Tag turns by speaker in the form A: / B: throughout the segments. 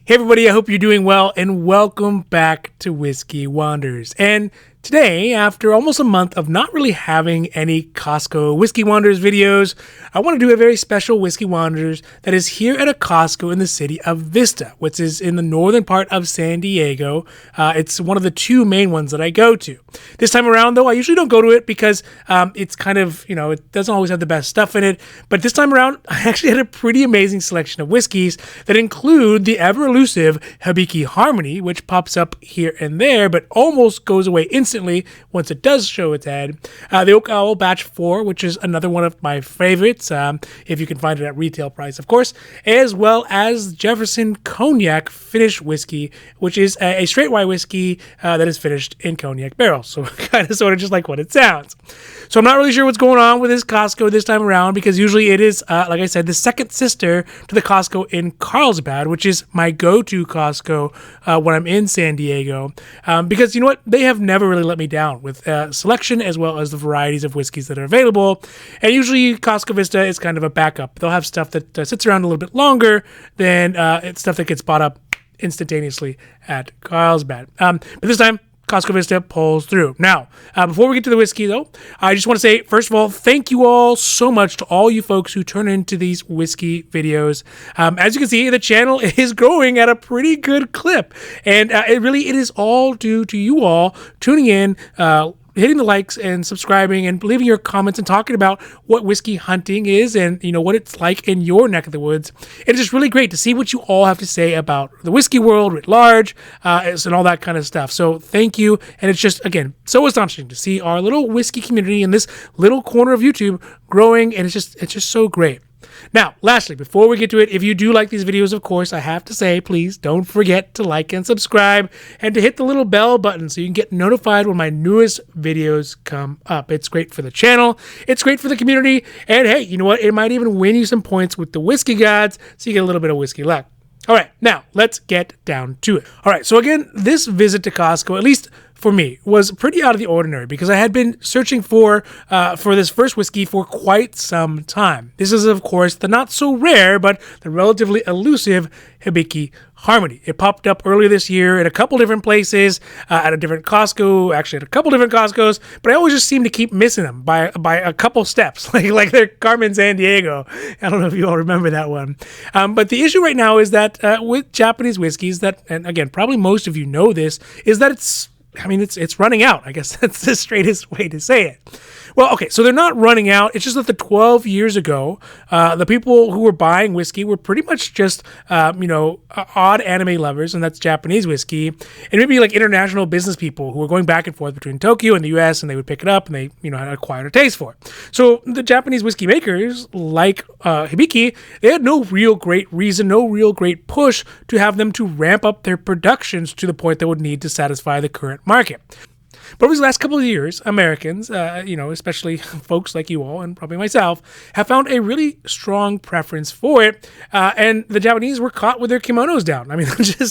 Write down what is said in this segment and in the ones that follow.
A: Hey everybody, I hope you're doing well and welcome back to Whiskey Wonders. And today, after almost a month of not really having any Costco Whiskey Wonders videos, I want to do a very special Whiskey Wonders that is here at a Costco in the city of Vista, which is in the northern part of San Diego. It's one of the two main ones that I go to. This time around, though, I usually don't go to it because it's kind of, it doesn't always have the best stuff in it. But this time around, I actually had a pretty amazing selection of whiskeys that include the ever elusive Hibiki Harmony, which pops up here and there, but almost goes away instantly once it does show its head. The Oak Owl Batch 4, which is another one of my favorites, if you can find it at retail price, of course, as well as Jefferson Cognac Finished Whiskey, which is a straight white whiskey that is finished in cognac barrels. So kind of sort of just like what it sounds. So I'm not really sure what's going on with this Costco this time around because usually it is, like I said, the second sister to the Costco in Carlsbad, which is my go-to Costco when I'm in San Diego. Because you know what? They have never really let me down with selection as well as the varieties of whiskeys that are available. And usually Costco Vista is kind of a backup. They'll have stuff that sits around a little bit longer than it's stuff that gets bought up instantaneously at Carlsbad. But this time, Costco Vista pulls through. Now, before we get to the whiskey, though, I just want to say, first of all, thank you all so much to all you folks who turn into these whiskey videos. As you can see, the channel is growing at a pretty good clip. And it is all due to you all tuning in, hitting the likes and subscribing and leaving your comments and talking about what whiskey hunting is and what it's like in your neck of the woods. It's just really great to see what you all have to say about the whiskey world writ large and all that kind of stuff. So thank you. And it's just, again, so astonishing to see our little whiskey community in this little corner of YouTube growing, and it's just so great. Now, lastly, before we get to it, if you do like these videos, of course, I have to say, please don't forget to like and subscribe and to hit the little bell button so you can get notified when my newest videos come up. It's great for the channel, it's great for the community, and hey, you know what? It might even win you some points with the whiskey gods so you get a little bit of whiskey luck. All right, now let's get down to it. All right, so again, this visit to Costco, at least for me, was pretty out of the ordinary because I had been searching for this first whiskey for quite some time. This is, of course, the not so rare but the relatively elusive Hibiki Harmony. It popped up earlier this year at a couple different places, at a different Costco, actually at a couple different Costcos, but I always just seem to keep missing them by a couple steps, like they're Carmen San Diego. I don't know if you all remember that one. But the issue right now is that with Japanese whiskeys, and again, probably most of you know this, is that it's running out. I guess that's the straightest way to say it. Well, okay, so they're not running out. It's just that 12 years ago, the people who were buying whiskey were pretty much just, odd anime lovers, and that's Japanese whiskey, and maybe like international business people who were going back and forth between Tokyo and the U.S., and they would pick it up, and they, had acquired a taste for it. So the Japanese whiskey makers, like Hibiki, they had no real great reason, no real great push to have them to ramp up their productions to the point they would need to satisfy the current market. But over these last couple of years, Americans, especially folks like you all and probably myself, have found a really strong preference for it. And the Japanese were caught with their kimonos down. I mean,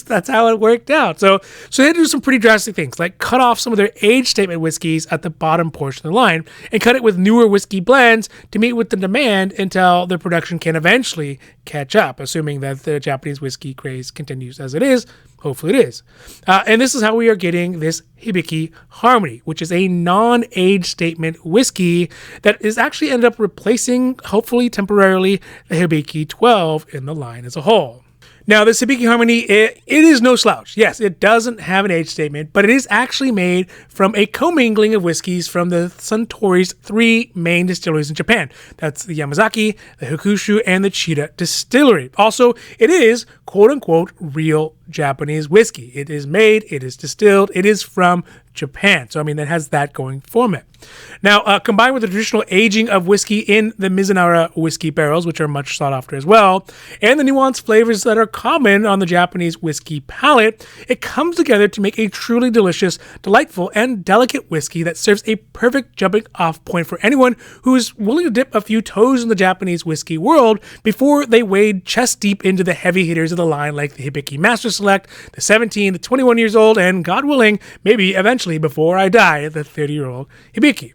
A: that's how it worked out. So they had to do some pretty drastic things, like cut off some of their age statement whiskeys at the bottom portion of the line and cut it with newer whiskey blends to meet with the demand until their production can eventually catch up, assuming that the Japanese whiskey craze continues as it is. Hopefully it is. And this is how we are getting this Hibiki Harmony, which is a non-age statement whiskey that is actually ended up replacing, hopefully temporarily, the Hibiki 12 in the line as a whole. Now, this Hibiki Harmony, it is no slouch. Yes, it doesn't have an age statement, but it is actually made from a commingling of whiskeys from the Suntory's three main distilleries in Japan. That's the Yamazaki, the Hakushu, and the Chita distillery. Also, it is, quote-unquote, real Japanese whiskey. It is made, it is distilled, it is from Japan. So, it has that going for it. Now, combined with the traditional aging of whiskey in the Mizunara whiskey barrels, which are much sought after as well, and the nuanced flavors that are common on the Japanese whiskey palate, it comes together to make a truly delicious, delightful, and delicate whiskey that serves a perfect jumping off point for anyone who is willing to dip a few toes in the Japanese whiskey world before they wade chest deep into the heavy hitters of the line like the Hibiki Master Select, the 17, the 21 years old, and God willing, maybe eventually before I die, the 30-year-old Hibiki.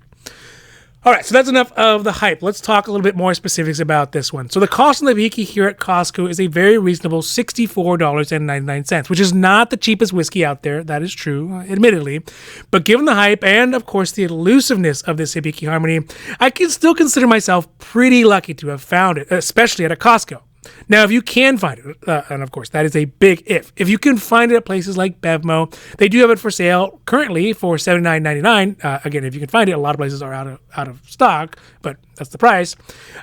A: All right, so that's enough of the hype. Let's talk a little bit more specifics about this one. So the cost of the Hibiki here at Costco is a very reasonable $64.99, which is not the cheapest whiskey out there. That is true, admittedly. But given the hype and, of course, the elusiveness of this Hibiki Harmony, I can still consider myself pretty lucky to have found it, especially at a Costco. Now, if you can find it, and of course, that is a big if you can find it at places like Bevmo, they do have it for sale currently for $79.99. Again, if you can find it, a lot of places are out of stock, but that's the price.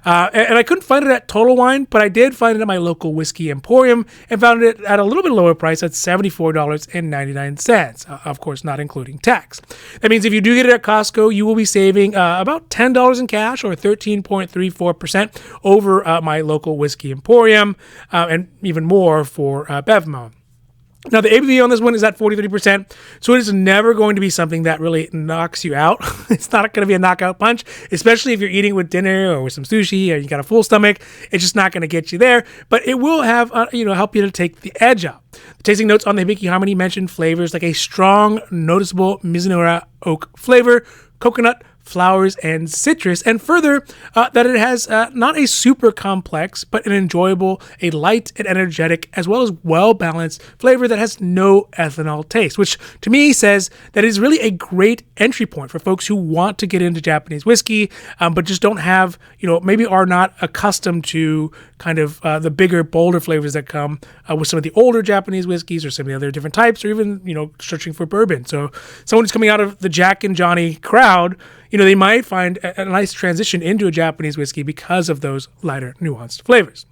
A: And I couldn't find it at Total Wine, but I did find it at my local whiskey emporium and found it at a little bit lower price at $74.99. Of course, not including tax. That means if you do get it at Costco, you will be saving about $10 in cash or 13.34% over my local whiskey emporium, and even more for Bevmo. Now, the ABV on this one is at 43%, so it is never going to be something that really knocks you out. It's not going to be a knockout punch, especially if you're eating with dinner or with some sushi or you got a full stomach. It's just not going to get you there, but it will have, help you to take the edge out. The tasting notes on the Hibiki Harmony mention flavors like a strong, noticeable Mizunara oak flavor, coconut, flowers, and citrus, and further, that it has not a super complex, but an enjoyable, a light and energetic, as well as well-balanced flavor that has no ethanol taste, which to me says that it is really a great entry point for folks who want to get into Japanese whiskey, but just don't have, maybe are not accustomed to kind of the bigger, bolder flavors that come with some of the older Japanese whiskeys or some of the other different types, or even, searching for bourbon. So someone who's coming out of the Jack and Johnny crowd, they might find a nice transition into a Japanese whiskey because of those lighter, nuanced flavors.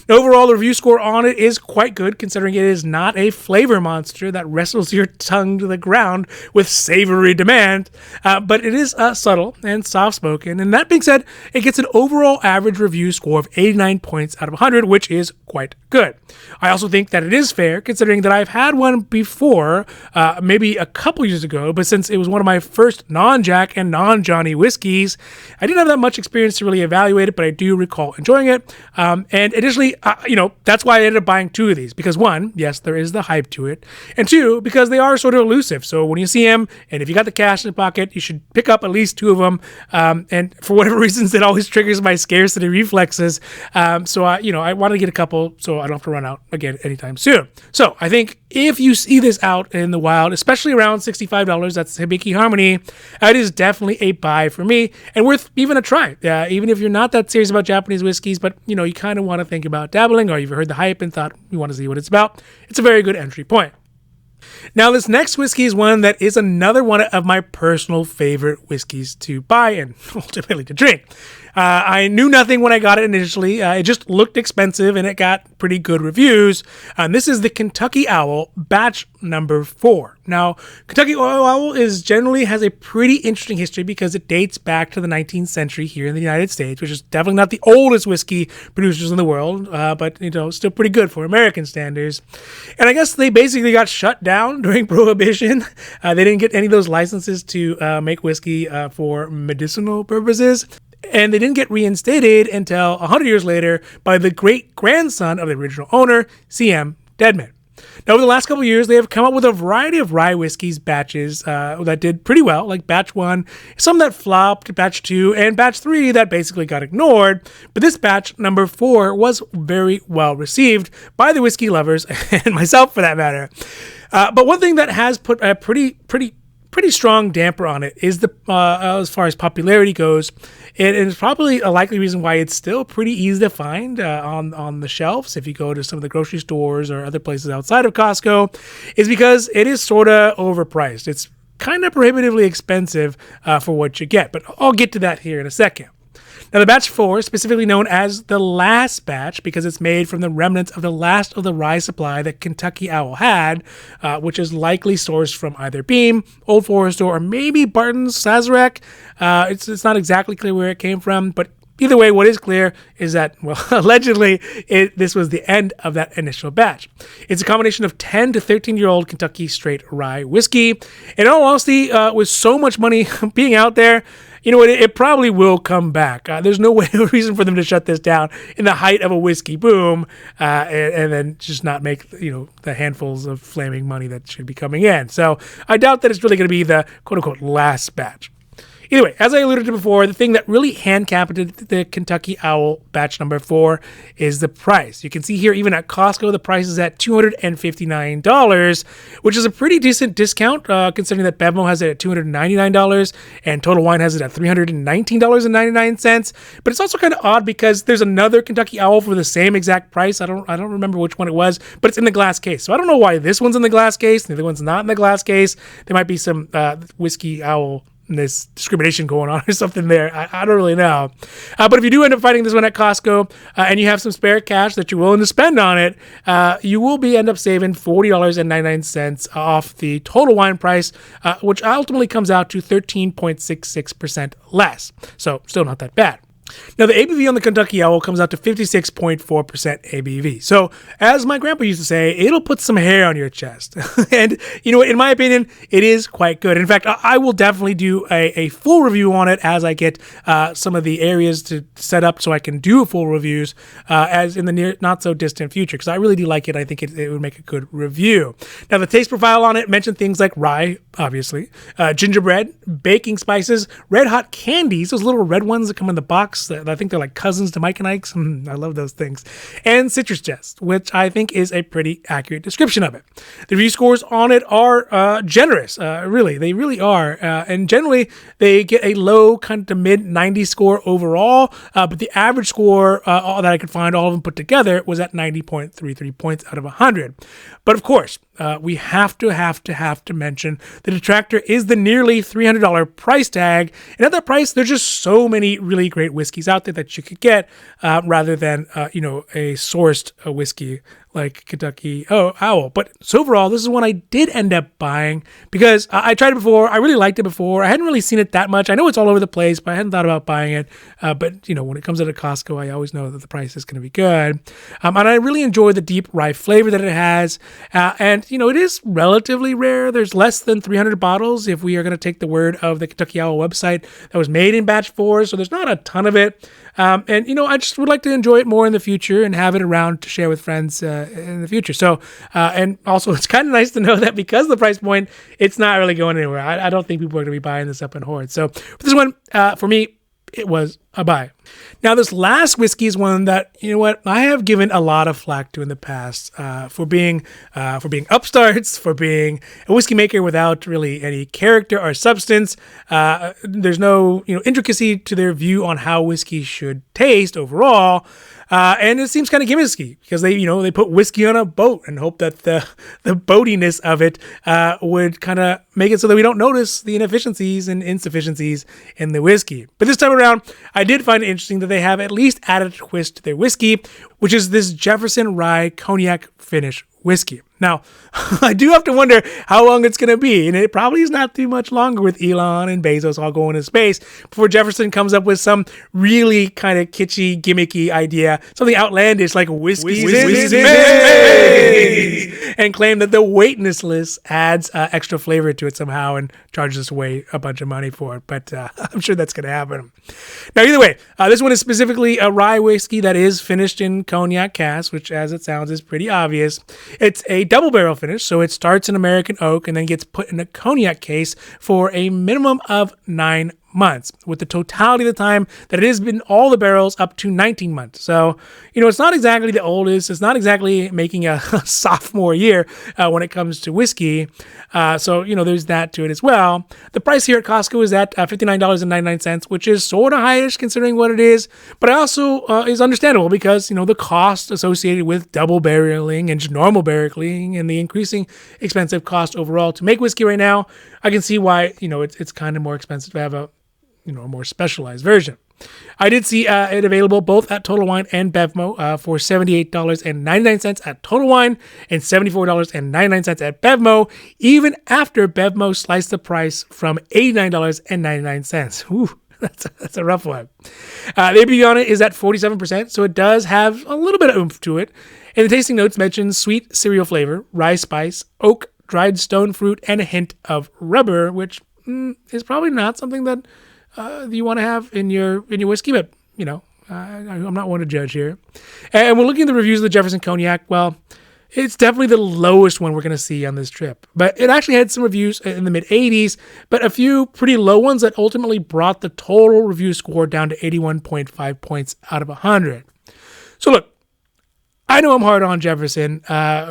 A: Now, overall, the review score on it is quite good, considering it is not a flavor monster that wrestles your tongue to the ground with savory demand, but it is subtle and soft-spoken. And that being said, it gets an overall average review score of 89 points out of 100, which is quite good. I also think that it is fair, considering that I've had one before, maybe a couple years ago, but since it was one of my first non-Jack and non-Johnny whiskeys, I didn't have that much experience to really evaluate it, but I do recall enjoying it. And additionally, that's why I ended up buying two of these, because one, yes, there is the hype to it, and two, because they are sort of elusive. So when you see them, and if you got the cash in the pocket, you should pick up at least two of them. And for whatever reasons, it always triggers my scarcity reflexes. So I want to get a couple so I don't have to run out again anytime soon. So I think if you see this out in the wild, especially around $65, that's Hibiki Harmony, it is definitely a buy for me and worth even a try. Even if you're not that serious about Japanese whiskeys, but you kind of want to think about dabbling, or you've heard the hype and thought you want to see what it's about, it's a very good entry point. Now, this next whiskey is one that is another one of my personal favorite whiskeys to buy and ultimately to drink. I knew nothing when I got it initially. It just looked expensive and it got pretty good reviews. This is the Kentucky Owl batch number 4. Now, Kentucky Owl generally has a pretty interesting history because it dates back to the 19th century here in the United States, which is definitely not the oldest whiskey producers in the world, but still pretty good for American standards. And I guess they basically got shut down during Prohibition. They didn't get any of those licenses to make whiskey for medicinal purposes. And they didn't get reinstated until 100 years later by the great-grandson of the original owner, C.M. Deadman. Now, over the last couple of years, they have come up with a variety of rye whiskeys batches that did pretty well, like batch 1, some that flopped, batch 2, and batch 3 that basically got ignored. But this batch, number 4, was very well received by the whiskey lovers, and myself for that matter. But one thing that has put a pretty strong damper on it is as far as popularity goes. It is probably a likely reason why it's still pretty easy to find on the shelves if you go to some of the grocery stores or other places outside of Costco, is because it is sort of overpriced. It's kind of prohibitively expensive for what you get, but I'll get to that here in a second. Now, the batch 4, specifically known as the last batch because it's made from the remnants of the last of the rye supply that Kentucky Owl had, which is likely sourced from either Beam, Old Forester, or maybe Barton's Sazerac. It's not exactly clear where it came from, but either way, what is clear is that, well, allegedly, this was the end of that initial batch. It's a combination of 10 to 13-year-old Kentucky straight rye whiskey. And in all honesty, with so much money being out there, it probably will come back. There's no reason for them to shut this down in the height of a whiskey boom and then just not make, the handfuls of flaming money that should be coming in. So I doubt that it's really going to be the quote-unquote last batch. Either way, as I alluded to before, the thing that really handcapped the Kentucky Owl batch number 4 is the price. You can see here, even at Costco, the price is at $259, which is a pretty decent discount considering that Bevmo has it at $299 and Total Wine has it at $319.99. But it's also kind of odd because there's another Kentucky Owl for the same exact price. I don't remember which one it was, but it's in the glass case. So I don't know why this one's in the glass case and the other one's not in the glass case. There might be some whiskey owl this discrimination going on or something there. I don't really know. But if you do end up finding this one at Costco and you have some spare cash that you're willing to spend on it, you will end up saving $40.99 off the Total Wine price, which ultimately comes out to 13.66% less. So still not that bad. Now, the ABV on the Kentucky Owl comes out to 56.4% ABV. So, as my grandpa used to say, it'll put some hair on your chest. And, you know, in my opinion, it is quite good. In fact, I will definitely do a full review on it as I get some of the areas to set up so I can do full reviews as in the near, not so distant future, because I really do like it. I think it would make a good review. Now, the taste profile on it mentioned things like rye, obviously, gingerbread, baking spices, red hot candies, those little red ones that come in the box. I think they're like cousins to Mike and Ike's. I love those things. And citrus zest, which I think is a pretty accurate description of it. The review scores on it are generous. Really, they really are. And generally, they get a low kind of mid 90 score overall. But the average score that I could find, all of them put together, was at 90.33 points out of 100. But of course, we have to mention the detractor is the nearly $300 price tag. And at that price, there's just so many really great whiskeys out there that you could get rather than, a sourced whiskey like Kentucky Owl. But so overall, this is one I did end up buying because I tried it before. I really liked it before. I hadn't really seen it that much. I know it's all over the place, but I hadn't thought about buying it. But, when it comes out of Costco, I always know that the price is going to be good. And I really enjoy the deep rye flavor that it has. And it is relatively rare. There's less than 300 bottles if we are going to take the word of the Kentucky Owl website that was made in batch 4. So there's not a ton of it. I just would like to enjoy it more in the future and have it around to share with friends in the future. So, and also it's kind of nice to know that because of the price point, it's not really going anywhere. I don't think people are going to be buying this up in hordes. So for this one, for me, it was a buy. Now, this last whiskey is one that, I have given a lot of flack to in the past for being upstarts, for being a whiskey maker without really any character or substance. There's no, intricacy to their view on how whiskey should taste overall. And it seems kind of gimmicky because they put whiskey on a boat and hope that the boatiness of it would kind of make it so that we don't notice the inefficiencies and insufficiencies in the whiskey. But this time around, I did find it interesting that they have at least added a twist to their whiskey, which is this Jefferson rye cognac finish whiskey. Now, I do have to wonder how long it's going to be, and it probably is not too much longer with Elon and Bezos all going to space before Jefferson comes up with some really kind of kitschy, gimmicky idea, something outlandish like whiskey and claim that the weightness list adds extra flavor to it somehow and charges us away a bunch of money for it. But I'm sure that's going to happen. Now, either way, this one is specifically a rye whiskey that is finished in cognac cask, which, as it sounds, is pretty obvious. It's a double barrel finish, so it starts in American oak and then gets put in a cognac case for a minimum of 9 months, with the totality of the time that it has been all the barrels up to 19 months. So, it's not exactly the oldest. It's not exactly making a sophomore year when it comes to whiskey. So, there's that to it as well. The price here at Costco is at $59.99, which is sort of highish considering what it is, but also is understandable because, the cost associated with double barreling and just normal barreling and the increasing expensive cost overall to make whiskey right now, I can see why, it's kind of more expensive to have a more specialized version. I did see it available both at Total Wine and Bevmo for $78.99 at Total Wine and $74.99 at Bevmo, even after Bevmo sliced the price from $89.99. Ooh, that's a rough one. The ABV on it is at 47%, so it does have a little bit of oomph to it. And the tasting notes mention sweet cereal flavor, rye spice, oak, dried stone fruit, and a hint of rubber, which is probably not something that you want to have in your whiskey, but I'm not one to judge here. And we're looking at the reviews of the Jefferson cognac. Well, It's definitely the lowest one we're going to see on this trip. But it actually had some reviews in the mid-80s, but a few pretty low ones that ultimately brought the total review score down to 81.5 points out of 100. So look, I know I'm hard on Jefferson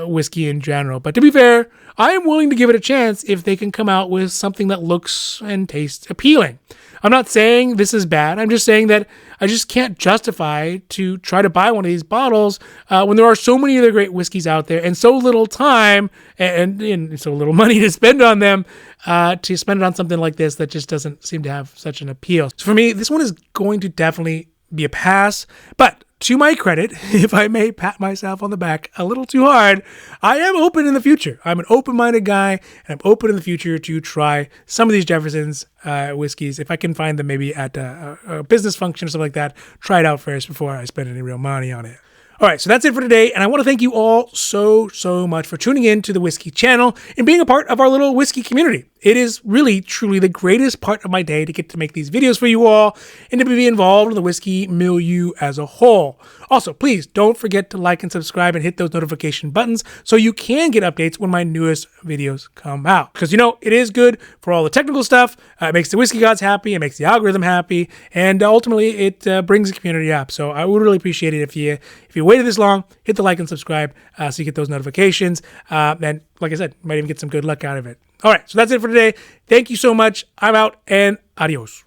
A: whiskey in general, but to be fair, I am willing to give it a chance if they can come out with something that looks and tastes appealing. I'm not saying this is bad. I'm just saying that I just can't justify to try to buy one of these bottles when there are so many other great whiskeys out there and so little time and so little money to spend on them, to spend it on something like this that just doesn't seem to have such an appeal. So for me, this one is going to definitely be a pass, but to my credit, if I may pat myself on the back a little too hard, I am open in the future. I'm an open-minded guy, and I'm open in the future to try some of these Jefferson's whiskeys. If I can find them maybe at a business function or something like that, try it out first before I spend any real money on it. All right, so that's it for today, and I want to thank you all so much for tuning in to the Whiskey channel and being a part of our little whiskey community. It is really, truly the greatest part of my day to get to make these videos for you all and to be involved in the whiskey milieu as a whole. Also, please don't forget to like and subscribe and hit those notification buttons so you can get updates when my newest videos come out. Because, it is good for all the technical stuff. It makes the whiskey gods happy. It makes the algorithm happy. And ultimately, it brings the community up. So I would really appreciate it if you waited this long, hit the like and subscribe so you get those notifications. And like I said, you might even get some good luck out of it. All right, so that's it for today. Thank you so much. I'm out, and adios.